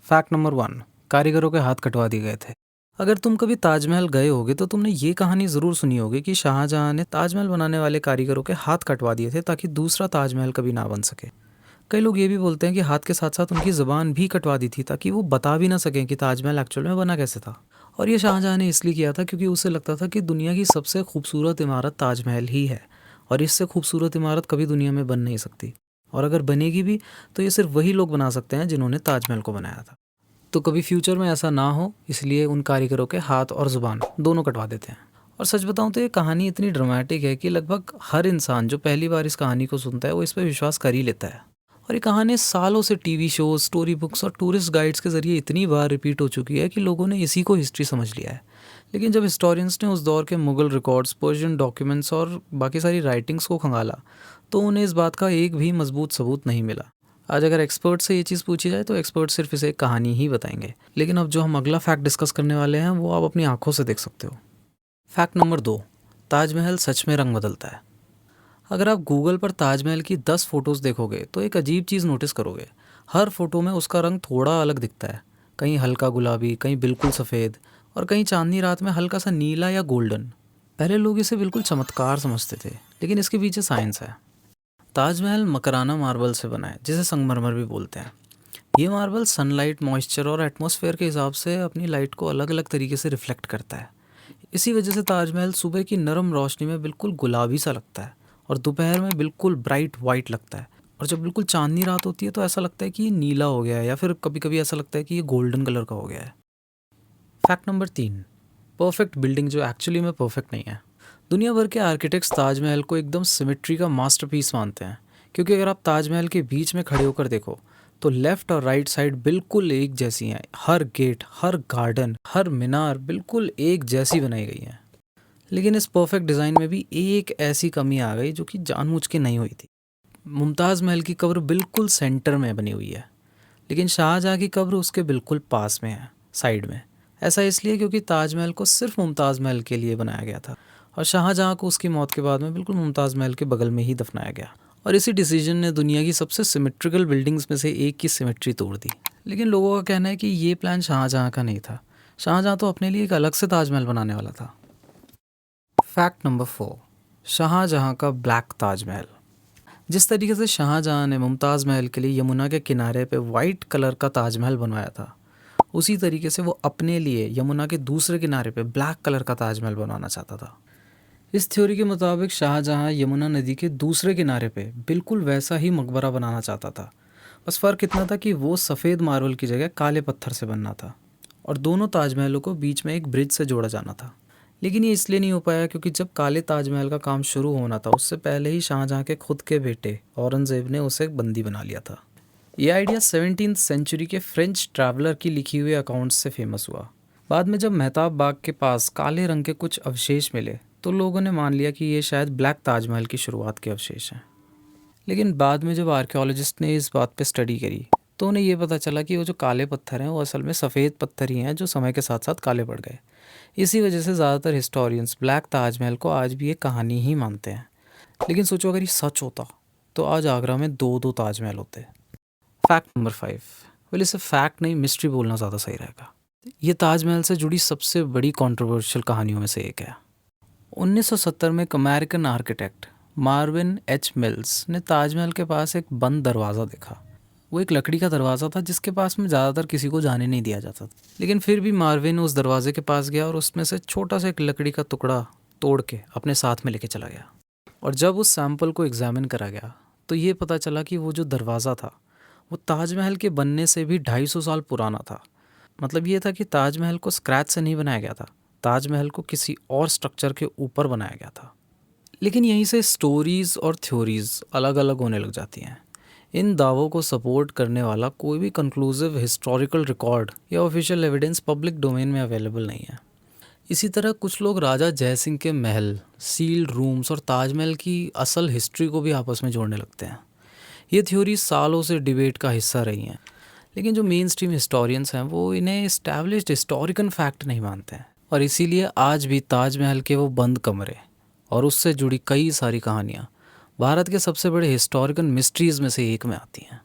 Fact number 1, कारीगरों के हाथ कटवा दिए गए थे। अगर तुम कभी ताजमहल गए होगे तो तुमने ये कहानी ज़रूर सुनी होगी कि शाहजहां ने ताजमहल बनाने वाले कारीगरों के हाथ कटवा दिए थे ताकि दूसरा ताजमहल कभी ना बन सके। कई लोग ये भी बोलते हैं कि हाथ के साथ साथ उनकी ज़ुबान भी कटवा दी थी ताकि वो बता भी ना सकें कि ताजमहल एक्चुअल में बना कैसे था। और ये शाहजहां ने इसलिए किया था क्योंकि उसे लगता था कि दुनिया की सबसे खूबसूरत इमारत ताजमहल ही है, और इससे खूबसूरत इमारत कभी दुनिया में बन नहीं सकती, और अगर बनेगी भी तो ये सिर्फ वही लोग बना सकते हैं जिन्होंने ताजमहल को बनाया था। तो कभी फ्यूचर में ऐसा ना हो, इसलिए उन कारीगरों के हाथ और ज़ुबान दोनों कटवा देते हैं। और सच बताऊं तो ये कहानी इतनी ड्रामेटिक है कि लगभग हर इंसान जो पहली बार इस कहानी को सुनता है वो इस पर विश्वास कर ही लेता है। और ये कहानी सालों से टीवी शोज, स्टोरी बुक्स और टूरिस्ट गाइड्स के ज़रिए इतनी बार रिपीट हो चुकी है कि लोगों ने इसी को हिस्ट्री समझ लिया है। लेकिन जब हिस्टोरियंस ने उस दौर के मुग़ल रिकॉर्ड्स, पर्शियन डॉक्यूमेंट्स और बाकी सारी राइटिंग्स को खंगाला तो उन्हें इस बात का एक भी मजबूत सबूत नहीं मिला। आज अगर एक्सपर्ट से ये चीज़ पूछी जाए तो एक्सपर्ट सिर्फ इसे एक कहानी ही बताएंगे। लेकिन अब जो हम अगला फैक्ट डिस्कस करने वाले हैं वो आप अपनी आंखों से देख सकते हो। फैक्ट नंबर 2, ताजमहल सच में रंग बदलता है। अगर आप गूगल पर ताजमहल की 10 फ़ोटोज़ देखोगे तो एक अजीब चीज़ नोटिस करोगे। हर फोटो में उसका रंग थोड़ा अलग दिखता है, कहीं हल्का गुलाबी, कहीं बिल्कुल सफ़ेद, और कहीं चांदनी रात में हल्का सा नीला या गोल्डन। पहले लोग इसे बिल्कुल चमत्कार समझते थे, लेकिन इसके पीछे साइंस है। ताजमहल मकराना मार्बल से बना है, जिसे संगमरमर भी बोलते हैं। ये मार्बल सनलाइट, मॉइस्चर और एटमॉस्फेयर के हिसाब से अपनी लाइट को अलग अलग तरीके से रिफ्लेक्ट करता है। इसी वजह से ताजमहल सुबह की नरम रोशनी में बिल्कुल गुलाबी सा लगता है, और दोपहर में बिल्कुल ब्राइट वाइट लगता है, और जब बिल्कुल चांदनी रात होती है तो ऐसा लगता है कि ये नीला हो गया है, या फिर कभी कभी ऐसा लगता है कि ये गोल्डन कलर का हो गया है। फैक्ट नंबर 3, परफेक्ट बिल्डिंग जो एक्चुअली में परफेक्ट नहीं है। दुनिया भर के आर्किटेक्ट्स ताजमहल को एकदम सिमेट्री का मास्टरपीस मानते हैं, क्योंकि अगर आप ताजमहल के बीच में खड़े होकर देखो तो लेफ़्ट और राइट साइड बिल्कुल एक जैसी हैं। हर गेट, हर गार्डन, हर मीनार बिल्कुल एक जैसी बनाई गई हैं। लेकिन इस परफेक्ट डिज़ाइन में भी एक ऐसी कमी आ गई जो कि जानबूझ के नहीं हुई थी। मुमताज़ महल की कब्र बिल्कुल सेंटर में बनी हुई है, लेकिन शाहजहाँ की कब्र उसके बिल्कुल पास में है, साइड में। ऐसा इसलिए क्योंकि ताजमहल को सिर्फ मुमताज़ महल के लिए बनाया गया था, और शाहजहाँ को उसकी मौत के बाद में बिल्कुल मुमताज़ महल के बगल में ही दफनाया गया। और इसी डिसीजन ने दुनिया की सबसे सिमेट्रिकल बिल्डिंग्स में से एक की सिमेट्री तोड़ दी। लेकिन लोगों का कहना है कि ये प्लान शाहजहाँ का नहीं था। शाहजहाँ तो अपने लिए एक अलग से ताजमहल बनाने वाला था। फैक्ट नंबर 4, शाहजहाँ का ब्लैक ताजमहल। जिस तरीके से शाहजहाँ ने मुमताज़ महल के लिए यमुना के किनारे पे वाइट कलर का ताजमहल बनवाया था, उसी तरीके से वो अपने लिए यमुना के दूसरे किनारे पे ब्लैक कलर का ताजमहल बनवाना चाहता था। इस थ्योरी के मुताबिक शाहजहाँ यमुना नदी के दूसरे किनारे पे बिल्कुल वैसा ही मकबरा बनाना चाहता था। बस फ़र्क इतना था कि वो सफ़ेद मार्बल की जगह काले पत्थर से बनना था, और दोनों ताजमहलों को बीच में एक ब्रिज से जोड़ा जाना था। लेकिन ये इसलिए नहीं हो पाया क्योंकि जब काले ताजमहल का काम शुरू होना था उससे पहले ही शाहजहाँ के खुद के बेटे औरंगज़ेब ने उसे बंदी बना लिया था। ये आइडिया 17वीं सेंचुरी के फ्रेंच ट्रैवलर की लिखी हुई अकाउंट्स से फेमस हुआ। बाद में जब मेहताब बाग के पास काले रंग के कुछ अवशेष मिले तो लोगों ने मान लिया कि ये शायद ब्लैक ताजमहल की शुरुआत के अवशेष हैं। लेकिन बाद में जब आर्कियोलॉजिस्ट ने इस बात पे स्टडी करी तो उन्हें ये पता चला कि वो जो काले पत्थर हैं वो असल में सफ़ेद पत्थर ही हैं जो समय के साथ साथ काले पड़ गए। इसी वजह से ज़्यादातर हिस्टोरियंस ब्लैक ताजमहल को आज भी एक कहानी ही मानते हैं। लेकिन सोचो अगर ये सच होता तो आज आगरा में दो दो ताजमहल होते। फैक्ट नंबर 5, वेल इसे फैक्ट नहीं मिस्ट्री बोलना ज़्यादा सही रहेगा। ये ताजमहल से जुड़ी सबसे बड़ी कंट्रोवर्शियल कहानियों में से एक है। 1970 में एक American architect Marvin H mills ने ताजमहल के पास एक बंद दरवाज़ा देखा। वो एक लकड़ी का दरवाज़ा था जिसके पास में ज़्यादातर किसी को जाने नहीं दिया जाता था। लेकिन फिर भी मार्विन उस दरवाजे के पास गया और उसमें से छोटा सा एक लकड़ी का टुकड़ा तोड़ के अपने साथ में लेके चला गया। और जब उस सैंपल को एग्जामिन करा गया तो ये पता चला कि वो जो दरवाज़ा था वो ताजमहल के बनने से भी 250 साल पुराना था। मतलब ये था कि ताजमहल को स्क्रैच से नहीं बनाया गया था, ताजमहल को किसी और स्ट्रक्चर के ऊपर बनाया गया था। लेकिन यहीं से स्टोरीज़ और थ्योरीज़ अलग अलग होने लग जाती हैं। इन दावों को सपोर्ट करने वाला कोई भी कंक्लूसिव हिस्टोरिकल रिकॉर्ड या ऑफिशियल एविडेंस पब्लिक डोमेन में अवेलेबल नहीं है। इसी तरह कुछ लोग राजा जयसिंह के महल, सील्ड रूम्स और ताजमहल की असल हिस्ट्री को भी आपस में जोड़ने लगते हैं। ये थ्योरी सालों से डिबेट का हिस्सा रही हैं, लेकिन जो मेन स्ट्रीम हिस्टोरियंस हैं वो इन्हें इस्टेब्लिश्ड हिस्टोरिकल फैक्ट नहीं मानते हैं, और इसीलिए आज भी ताजमहल के वो बंद कमरे और उससे जुड़ी कई सारी कहानियाँ भारत के सबसे बड़े हिस्टोरिकल मिस्ट्रीज़ में से एक में आती हैं।